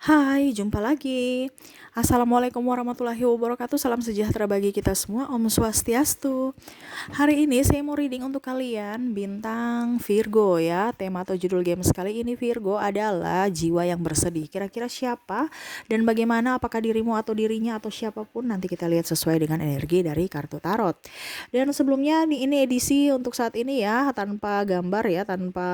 Hai, jumpa lagi. Assalamualaikum warahmatullahi wabarakatuh. Salam sejahtera bagi kita semua. Om Swastiastu. Hari ini saya mau reading untuk kalian bintang Virgo ya. Tema atau judul games kali ini Virgo adalah jiwa yang bersedih. Kira-kira siapa dan bagaimana, apakah dirimu atau dirinya atau siapapun, nanti kita lihat sesuai dengan energi dari kartu tarot. Dan sebelumnya ini edisi untuk saat ini ya, tanpa gambar ya, tanpa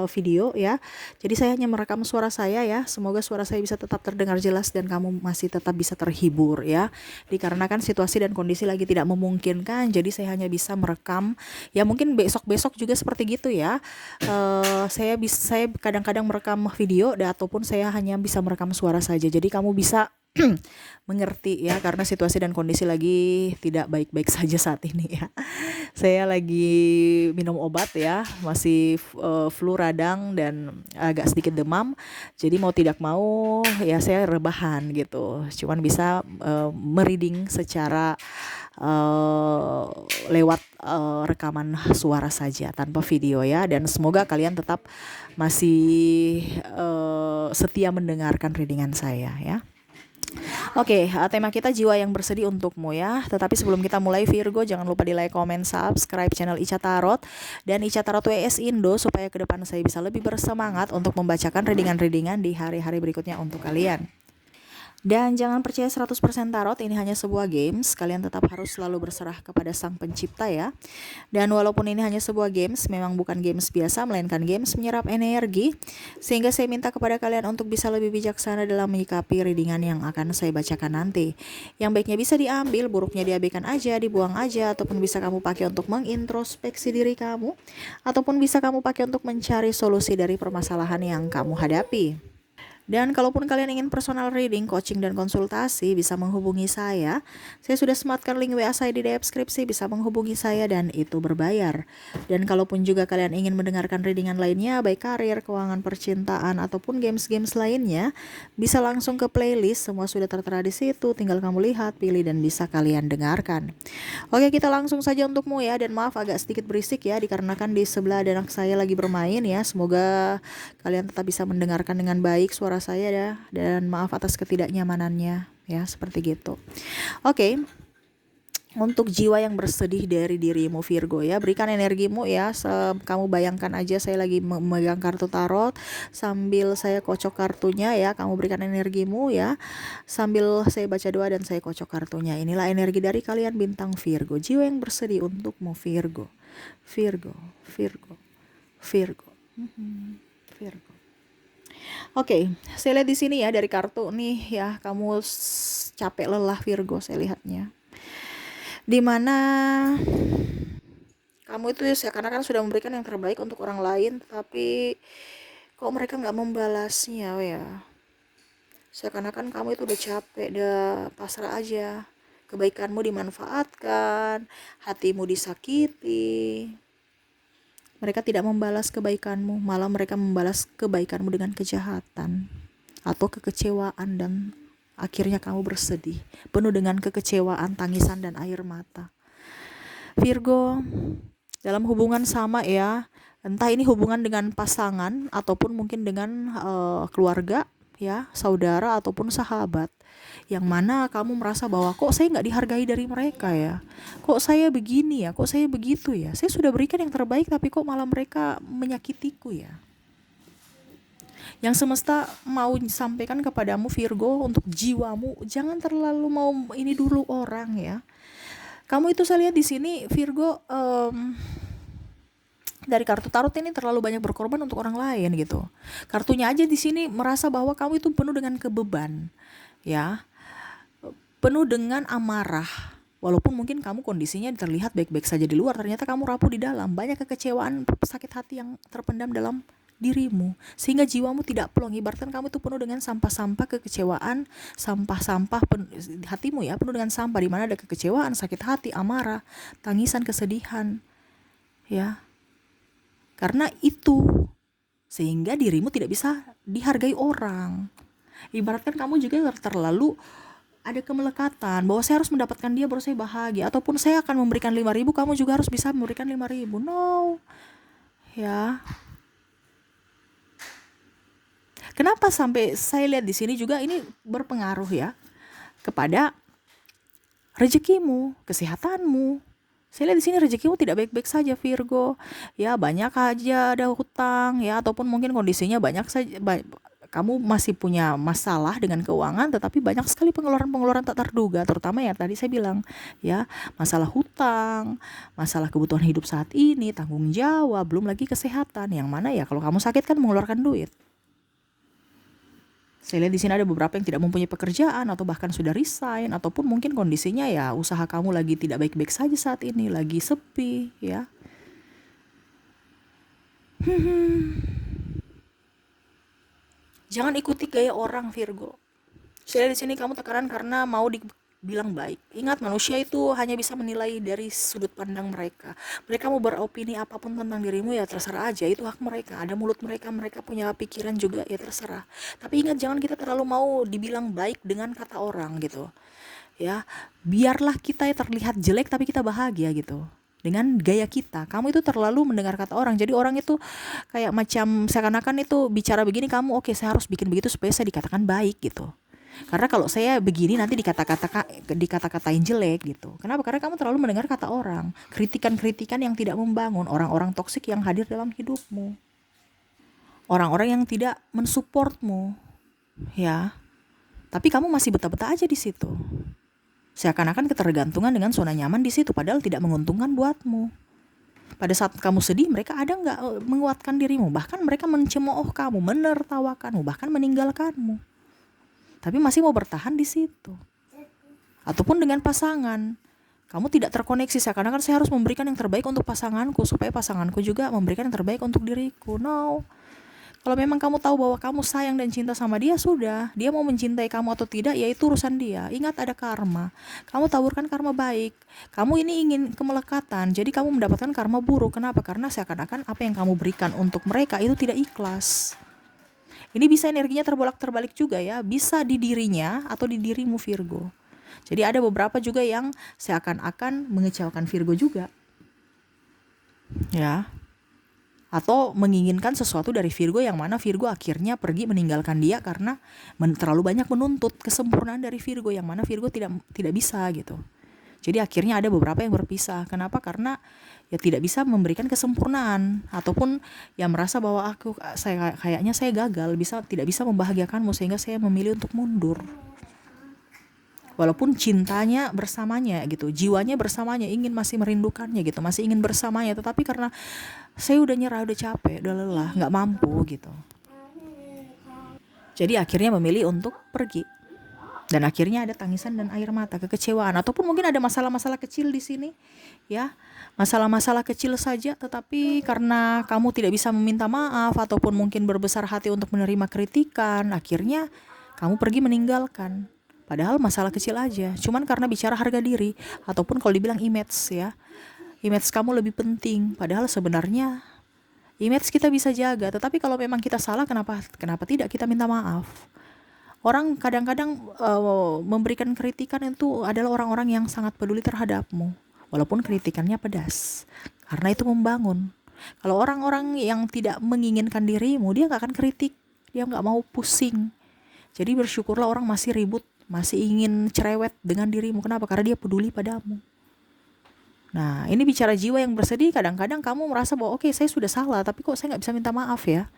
video ya. Jadi saya hanya merekam suara saya ya. Semoga suara saya bisa tetap terdengar jelas dan kamu masih tetap bisa terhibur ya. Dikarenakan situasi dan kondisi lagi tidak memungkinkan, jadi saya hanya bisa merekam. Ya mungkin besok-besok juga seperti gitu ya. Saya kadang-kadang merekam video ataupun saya hanya bisa merekam suara saja. Jadi kamu bisa mengerti ya, karena situasi dan kondisi lagi tidak baik-baik saja saat ini ya. Saya lagi minum obat ya, masih flu radang dan agak sedikit demam. Jadi mau tidak mau ya saya rebahan gitu. Cuman bisa mereading secara lewat rekaman suara saja tanpa video ya. Dan semoga kalian tetap masih setia mendengarkan readingan saya ya. Oke, tema kita jiwa yang bersedih untukmu ya. Tetapi sebelum kita mulai Virgo, jangan lupa di like, comment, subscribe channel Ica Tarot dan Ica Tarot WS Indo supaya ke depan saya bisa lebih bersemangat untuk membacakan readingan-readingan di hari-hari berikutnya untuk kalian. Dan jangan percaya 100% tarot, ini hanya sebuah games. Kalian tetap harus selalu berserah kepada sang pencipta ya. Dan walaupun ini hanya sebuah games, memang bukan games biasa, melainkan games menyerap energi. Sehingga saya minta kepada kalian untuk bisa lebih bijaksana dalam menyikapi readingan yang akan saya bacakan nanti. Yang baiknya bisa diambil, buruknya diabaikan aja, dibuang aja, ataupun bisa kamu pakai untuk mengintrospeksi diri kamu, ataupun bisa kamu pakai untuk mencari solusi dari permasalahan yang kamu hadapi. Dan kalaupun kalian ingin personal reading, coaching, dan konsultasi, bisa menghubungi saya. Saya sudah sematkan link WA saya di deskripsi, bisa menghubungi saya dan itu berbayar. Dan kalaupun juga kalian ingin mendengarkan readingan lainnya, baik karir, keuangan, percintaan, ataupun games-games lainnya, bisa langsung ke playlist, semua sudah tertera di situ, tinggal kamu lihat, pilih, dan bisa kalian dengarkan. Oke, kita langsung saja untukmu ya, dan maaf agak sedikit berisik ya, dikarenakan di sebelah ada anak saya lagi bermain ya. Semoga kalian tetap bisa mendengarkan dengan baik suara saya ya, dan maaf atas ketidaknyamanannya ya, seperti gitu. Oke. Untuk jiwa yang bersedih dari dirimu Virgo ya, berikan energimu ya. Kamu bayangkan aja saya lagi memegang kartu tarot sambil saya kocok kartunya ya. Kamu berikan energimu ya, sambil saya baca doa dan saya kocok kartunya. Inilah energi dari kalian bintang Virgo, jiwa yang bersedih untukmu Virgo. Virgo, Virgo, Virgo. Virgo. Oke, saya lihat di sini ya dari kartu nih ya, kamu capek lelah Virgo saya lihatnya. Dimana kamu itu ya karena kan sudah memberikan yang terbaik untuk orang lain, tapi kok mereka nggak membalasnya ya. Seakan-akan kamu itu udah capek, udah pasrah aja. Kebaikanmu dimanfaatkan, hatimu disakiti. Mereka tidak membalas kebaikanmu, malah mereka membalas kebaikanmu dengan kejahatan atau kekecewaan, dan akhirnya kamu bersedih, penuh dengan kekecewaan, tangisan, dan air mata. Virgo, dalam hubungan sama ya, entah ini hubungan dengan pasangan ataupun mungkin dengan keluarga ya, saudara ataupun sahabat, yang mana kamu merasa bahwa kok saya nggak dihargai dari mereka ya, kok saya begini ya, kok saya begitu ya, saya sudah berikan yang terbaik tapi kok malah mereka menyakitiku ya. Yang semesta mau sampaikan kepadamu Virgo, untuk jiwamu jangan terlalu mau ini dulu orang ya. Kamu itu saya lihat di sini Virgo, dari kartu tarot ini terlalu banyak berkorban untuk orang lain gitu. Kartunya aja di sini merasa bahwa kamu itu penuh dengan kebeban, ya, penuh dengan amarah. Walaupun mungkin kamu kondisinya terlihat baik-baik saja di luar, ternyata kamu rapuh di dalam. Banyak kekecewaan, sakit hati yang terpendam dalam dirimu, sehingga jiwamu tidak plong. Ibaratkan kamu itu penuh dengan sampah-sampah kekecewaan, sampah-sampah hatimu ya, penuh dengan sampah, di mana ada kekecewaan, sakit hati, amarah, tangisan, kesedihan, ya. Karena itu, sehingga dirimu tidak bisa dihargai orang. Ibaratkan kamu juga terlalu ada kemelekatan bahwa saya harus mendapatkan dia baru saya bahagia, ataupun saya akan memberikan 5.000, kamu juga harus bisa memberikan 5.000. No, ya. Kenapa sampai saya lihat di sini juga ini berpengaruh ya kepada rezekimu, kesehatanmu. Saya lihat di sini rezekimu tidak baik-baik saja Virgo. Ya, banyak aja ada hutang ya, ataupun mungkin kondisinya banyak saja kamu masih punya masalah dengan keuangan, tetapi banyak sekali pengeluaran-pengeluaran tak terduga, terutama ya tadi saya bilang ya, masalah hutang, masalah kebutuhan hidup saat ini, tanggung jawab, belum lagi kesehatan, yang mana ya kalau kamu sakit kan mengeluarkan duit. Saya lihat di sini ada beberapa yang tidak mempunyai pekerjaan atau bahkan sudah resign, ataupun mungkin kondisinya ya usaha kamu lagi tidak baik-baik saja saat ini, lagi sepi ya. Jangan ikuti gaya orang Virgo. Saya lihat di sini kamu tekanan karena mau dibilang baik. Ingat, manusia itu hanya bisa menilai dari sudut pandang mereka. Mereka mau beropini apapun tentang dirimu ya terserah aja, itu hak mereka. Ada mulut mereka, mereka punya pikiran juga ya terserah. Tapi ingat, jangan kita terlalu mau dibilang baik dengan kata orang gitu. Ya, biarlah kita terlihat jelek tapi kita bahagia gitu. Dengan gaya kita, kamu itu terlalu mendengar kata orang. Jadi orang itu kayak macam seakan-akan itu bicara begini, kamu oke, saya harus bikin begitu supaya saya dikatakan baik gitu. Karena kalau saya begini nanti dikata-katain jelek gitu. Kenapa? Karena kamu terlalu mendengar kata orang, kritikan-kritikan yang tidak membangun, orang-orang toksik yang hadir dalam hidupmu, orang-orang yang tidak mensupportmu, ya. Tapi kamu masih betah-betah aja di situ. Seakan-akan ketergantungan dengan zona nyaman di situ, padahal tidak menguntungkan buatmu. Pada saat kamu sedih, mereka ada nggak menguatkan dirimu? Bahkan mereka mencemooh kamu, menertawakanmu, bahkan meninggalkanmu. Tapi masih mau bertahan di situ. Ataupun dengan pasangan, kamu tidak terkoneksi, seakan-akan saya harus memberikan yang terbaik untuk pasanganku supaya pasanganku juga memberikan yang terbaik untuk diriku. No. Kalau memang kamu tahu bahwa kamu sayang dan cinta sama dia, sudah. Dia mau mencintai kamu atau tidak, ya itu urusan dia. Ingat, ada karma. Kamu taburkan karma baik. Kamu ini ingin kemelekatan, jadi kamu mendapatkan karma buruk. Kenapa? Karena seakan-akan apa yang kamu berikan untuk mereka itu tidak ikhlas. Ini bisa energinya terbolak-terbalik juga ya. Bisa di dirinya atau di dirimu Virgo. Jadi ada beberapa juga yang seakan-akan mengecewakan Virgo juga. Ya. Atau menginginkan sesuatu dari Virgo yang mana Virgo akhirnya pergi meninggalkan dia karena terlalu banyak menuntut kesempurnaan dari Virgo yang mana Virgo tidak bisa gitu. Jadi akhirnya ada beberapa yang berpisah. Kenapa? Karena ya tidak bisa memberikan kesempurnaan, ataupun ya merasa bahwa kayaknya saya gagal, tidak bisa membahagiakanmu sehingga saya memilih untuk mundur. Walaupun cintanya bersamanya gitu, jiwanya bersamanya, masih merindukannya gitu, masih ingin bersamanya, tetapi karena saya udah nyerah, udah capek, udah lelah, nggak mampu gitu. Jadi akhirnya memilih untuk pergi. Dan akhirnya ada tangisan dan air mata, kekecewaan, ataupun mungkin ada masalah-masalah kecil di sini, ya, masalah-masalah kecil saja, tetapi karena kamu tidak bisa meminta maaf, ataupun mungkin berbesar hati untuk menerima kritikan, akhirnya kamu pergi meninggalkan. Padahal masalah kecil aja, cuman karena bicara harga diri, ataupun kalau dibilang image ya, image kamu lebih penting. Padahal sebenarnya image kita bisa jaga, tetapi kalau memang kita salah, kenapa tidak kita minta maaf? Orang kadang-kadang memberikan kritikan itu adalah orang-orang yang sangat peduli terhadapmu, walaupun kritikannya pedas, karena itu membangun. Kalau orang-orang yang tidak menginginkan dirimu, dia nggak akan kritik, dia nggak mau pusing. Jadi bersyukurlah orang masih ribut, masih ingin cerewet dengan dirimu. Kenapa? Karena dia peduli padamu. Nah, ini bicara jiwa yang bersedih. Kadang-kadang kamu merasa bahwa oke, saya sudah salah, tapi kok saya nggak bisa minta maaf ya.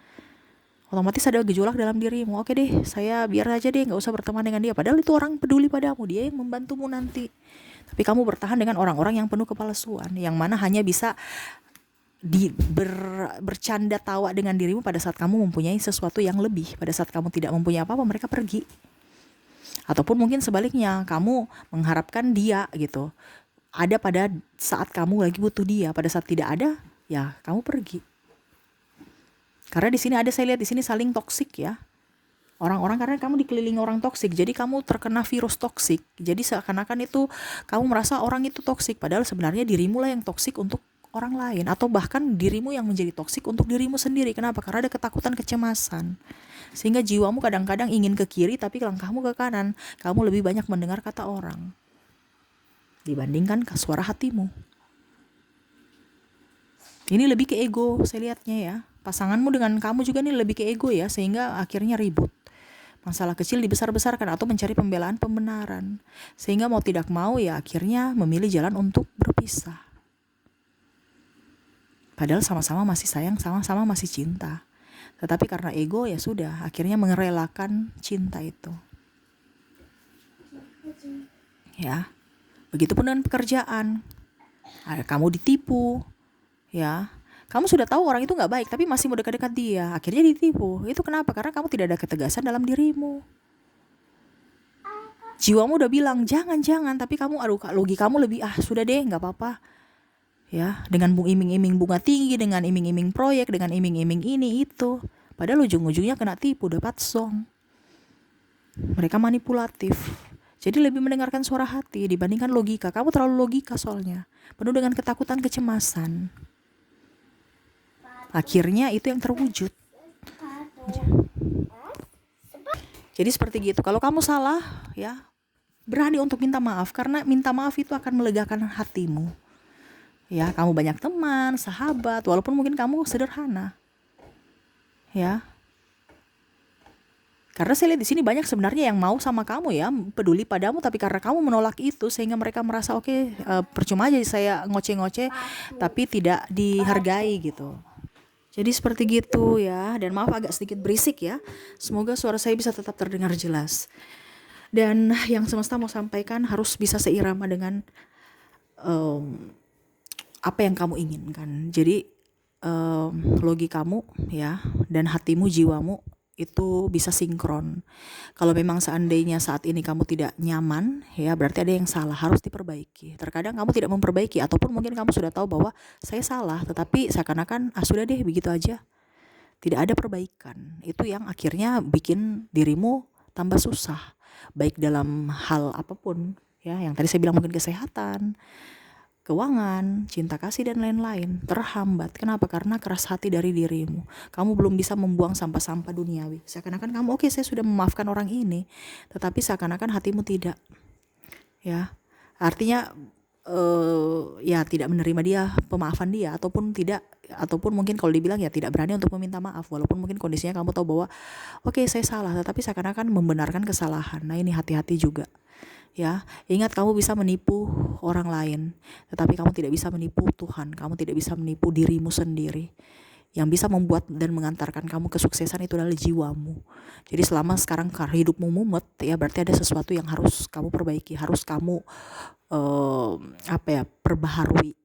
Otomatis ada gejolak dalam dirimu. Oke deh, saya biar aja deh, nggak usah berteman dengan dia. Padahal itu orang peduli padamu, dia yang membantumu nanti. Tapi kamu bertahan dengan orang-orang yang penuh kepalsuan, yang mana hanya bisa bercanda tawa dengan dirimu pada saat kamu mempunyai sesuatu yang lebih. Pada saat kamu tidak mempunyai apa-apa, mereka pergi. Ataupun mungkin sebaliknya, kamu mengharapkan dia gitu, ada pada saat kamu lagi butuh dia, pada saat tidak ada, ya kamu pergi. Karena di sini saya lihat di sini saling toksik ya. Orang-orang, karena kamu dikelilingi orang toksik, jadi kamu terkena virus toksik. Jadi seakan-akan itu kamu merasa orang itu toksik, padahal sebenarnya dirimu lah yang toksik untuk orang lain, atau bahkan dirimu yang menjadi toksik untuk dirimu sendiri. Kenapa? Karena ada ketakutan, kecemasan. Sehingga jiwamu kadang-kadang ingin ke kiri tapi langkahmu ke kanan. Kamu lebih banyak mendengar kata orang dibandingkan suara hatimu. Ini lebih ke ego saya lihatnya ya. pasanganmu dengan kamu juga nih lebih ke ego ya, sehingga akhirnya ribut. Masalah kecil dibesar-besarkan atau mencari pembelaan-pembenaran. Sehingga mau tidak mau ya akhirnya memilih jalan untuk berpisah. Padahal sama-sama masih sayang, sama-sama masih cinta. Tetapi karena ego ya sudah, akhirnya merelakan cinta itu. Ya, begitupun dengan pekerjaan. Kamu ditipu, ya. Kamu sudah tahu orang itu nggak baik, tapi masih mau dekat-dekat dia. Akhirnya ditipu. Itu kenapa? Karena kamu tidak ada ketegasan dalam dirimu. Jiwamu udah bilang jangan, tapi kamu logika kamu lebih sudah deh nggak apa-apa. Ya, dengan iming-iming bunga tinggi, dengan iming-iming proyek, dengan iming-iming ini itu. Padahal ujung-ujungnya kena tipu, dapat song. Mereka manipulatif. Jadi lebih mendengarkan suara hati dibandingkan logika. Kamu terlalu logika soalnya. Penuh dengan ketakutan, kecemasan. Akhirnya itu yang terwujud. Jadi seperti gitu. Kalau kamu salah, ya berani untuk minta maaf. Karena minta maaf itu akan melegakan hatimu. Ya, kamu banyak teman, sahabat, walaupun mungkin kamu sederhana. Ya. Karena saya lihat di sini banyak sebenarnya yang mau sama kamu ya, peduli padamu, tapi karena kamu menolak itu sehingga mereka merasa oke, percuma aja saya ngoceh-ngoceh tapi tidak dihargai gitu. Jadi seperti gitu ya, dan maaf agak sedikit berisik ya. Semoga suara saya bisa tetap terdengar jelas. Dan yang semesta mau sampaikan harus bisa seirama dengan apa yang kamu inginkan. Jadi logikamu ya dan hatimu, jiwamu itu bisa sinkron. Kalau memang seandainya saat ini kamu tidak nyaman, ya berarti ada yang salah, harus diperbaiki. Terkadang kamu tidak memperbaiki, ataupun mungkin kamu sudah tahu bahwa saya salah, tetapi seakan-akan sudah deh begitu aja. Tidak ada perbaikan. Itu yang akhirnya bikin dirimu tambah susah, baik dalam hal apapun, ya. Yang tadi saya bilang mungkin kesehatan, keuangan, cinta kasih dan lain-lain terhambat. Kenapa? Karena keras hati dari dirimu. Kamu belum bisa membuang sampah-sampah duniawi. Seakan-akan kamu oke, saya sudah memaafkan orang ini, tetapi seakan-akan hatimu tidak. Ya, artinya ya tidak menerima dia, pemaafan dia, ataupun tidak, ataupun mungkin kalau dibilang ya tidak berani untuk meminta maaf, walaupun mungkin kondisinya kamu tahu bahwa oke, saya salah, tetapi seakan-akan membenarkan kesalahan. Nah, ini hati-hati juga. Ya, ingat kamu bisa menipu orang lain, tetapi kamu tidak bisa menipu Tuhan. Kamu tidak bisa menipu dirimu sendiri. Yang bisa membuat dan mengantarkan kamu kesuksesan itu adalah jiwamu. Jadi selama sekarang hidupmu mumet, ya berarti ada sesuatu yang harus kamu perbaiki, harus kamu perbaharui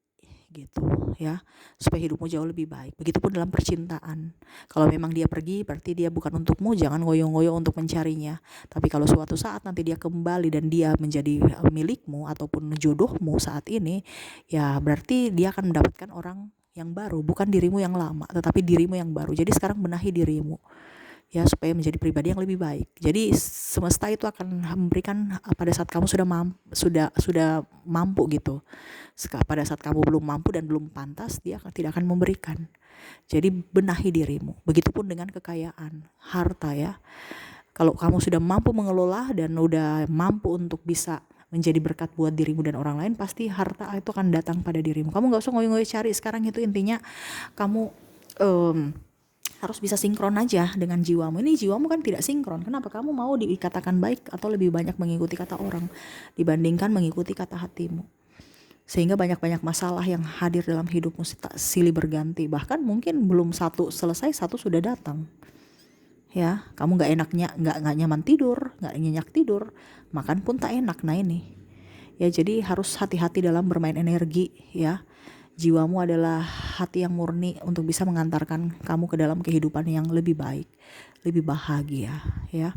gitu ya, supaya hidupmu jauh lebih baik. Begitupun dalam percintaan. Kalau memang dia pergi, berarti dia bukan untukmu, jangan ngoyo-ngoyo untuk mencarinya. Tapi kalau suatu saat nanti dia kembali dan dia menjadi milikmu ataupun jodohmu saat ini, ya berarti dia akan mendapatkan orang yang baru, bukan dirimu yang lama, tetapi dirimu yang baru. Jadi sekarang benahi dirimu, ya, supaya menjadi pribadi yang lebih baik. Jadi semesta itu akan memberikan pada saat kamu sudah mampu gitu. Pada saat kamu belum mampu dan belum pantas, dia tidak akan memberikan. Jadi benahi dirimu. Begitupun dengan kekayaan, harta ya. Kalau kamu sudah mampu mengelola dan udah mampu untuk bisa menjadi berkat buat dirimu dan orang lain, pasti harta itu akan datang pada dirimu. Kamu gak usah ngoyo-ngoyo cari sekarang, itu intinya kamu harus bisa sinkron aja dengan jiwamu. Ini jiwamu kan tidak sinkron. Kenapa? Kamu mau dikatakan baik atau lebih banyak mengikuti kata orang dibandingkan mengikuti kata hatimu. Sehingga banyak-banyak masalah yang hadir dalam hidupmu silih berganti. Bahkan mungkin belum satu selesai, satu sudah datang. Ya, kamu nggak nyaman tidur, nggak nyenyak tidur, makan pun tak enak. Nah ini, ya jadi harus hati-hati dalam bermain energi ya. Jiwamu adalah hati yang murni untuk bisa mengantarkan kamu ke dalam kehidupan yang lebih baik, lebih bahagia ya.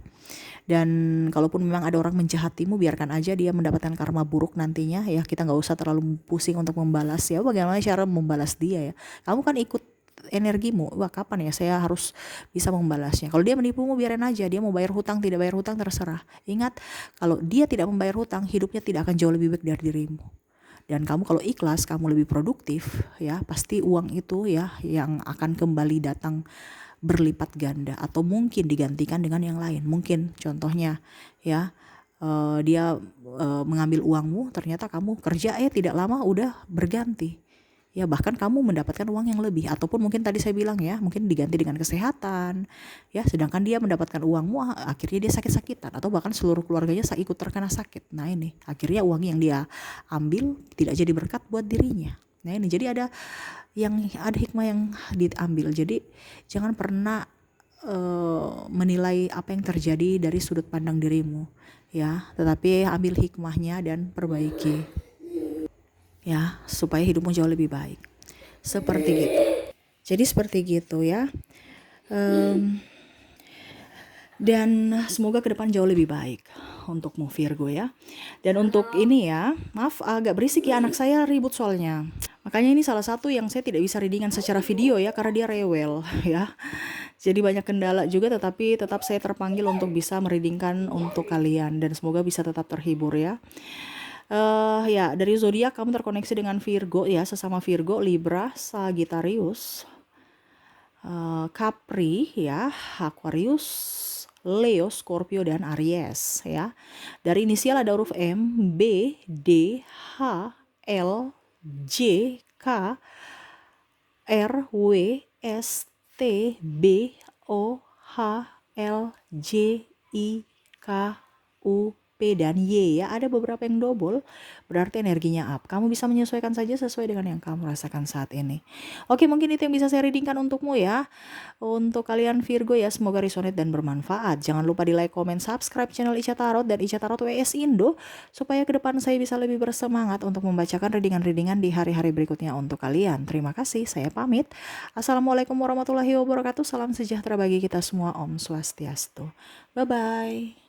Dan kalaupun memang ada orang menjahatimu, biarkan aja dia mendapatkan karma buruk nantinya ya. Kita gak usah terlalu pusing untuk membalas ya. Bagaimana cara membalas dia ya. Kamu kan ikut energimu, wah kapan ya saya harus bisa membalasnya. Kalau dia menipumu, biarin aja. Dia mau bayar hutang, tidak bayar hutang, terserah. Ingat, kalau dia tidak membayar hutang, hidupnya tidak akan jauh lebih baik dari dirimu. Dan kamu kalau ikhlas, kamu lebih produktif ya, pasti uang itu ya yang akan kembali datang berlipat ganda, atau mungkin digantikan dengan yang lain. Mungkin contohnya ya, dia mengambil uangmu, ternyata kamu kerja tidak lama udah berganti ya bahkan kamu mendapatkan uang yang lebih, ataupun mungkin tadi saya bilang ya, mungkin diganti dengan kesehatan ya, sedangkan dia mendapatkan uangmu akhirnya dia sakit-sakitan, atau bahkan seluruh keluarganya ikut terkena sakit. Nah ini akhirnya uang yang dia ambil tidak jadi berkat buat dirinya. Nah ini jadi ada hikmah yang diambil. Jadi jangan pernah menilai apa yang terjadi dari sudut pandang dirimu ya, tetapi ambil hikmahnya dan perbaiki ya, supaya hidupmu jauh lebih baik. Seperti gitu. Jadi seperti gitu ya. Dan semoga ke depan jauh lebih baik untukmu Virgo ya. Dan untuk ini ya, maaf agak berisik ya, anak saya ribut soalnya. Makanya ini salah satu yang saya tidak bisa readingan secara video ya, karena dia rewel ya. Jadi banyak kendala juga, tetapi tetap saya terpanggil untuk bisa mereadingkan untuk kalian, dan semoga bisa tetap terhibur ya. Ya dari zodiak kamu terkoneksi dengan Virgo ya, sesama Virgo, Libra, Sagittarius, Capri ya, Aquarius, Leo, Scorpio, dan Aries ya. Dari inisial ada huruf M, B, D, H, L, J, K, R, W, S, T, B, O, H, L, J, I, K, U, P, dan Y ya. Ada beberapa yang double, berarti energinya up. Kamu bisa menyesuaikan saja sesuai dengan yang kamu rasakan saat ini. Oke, mungkin itu yang bisa saya readingkan untukmu ya. Untuk kalian Virgo ya, semoga resonate dan bermanfaat. Jangan lupa di like, comment, subscribe channel Ica Tarot dan Ica Tarot WS Indo, supaya ke depan saya bisa lebih bersemangat untuk membacakan readingan-readingan di hari-hari berikutnya untuk kalian. Terima kasih, saya pamit. Assalamualaikum warahmatullahi wabarakatuh. Salam sejahtera bagi kita semua. Om Swastiastu. Bye-bye.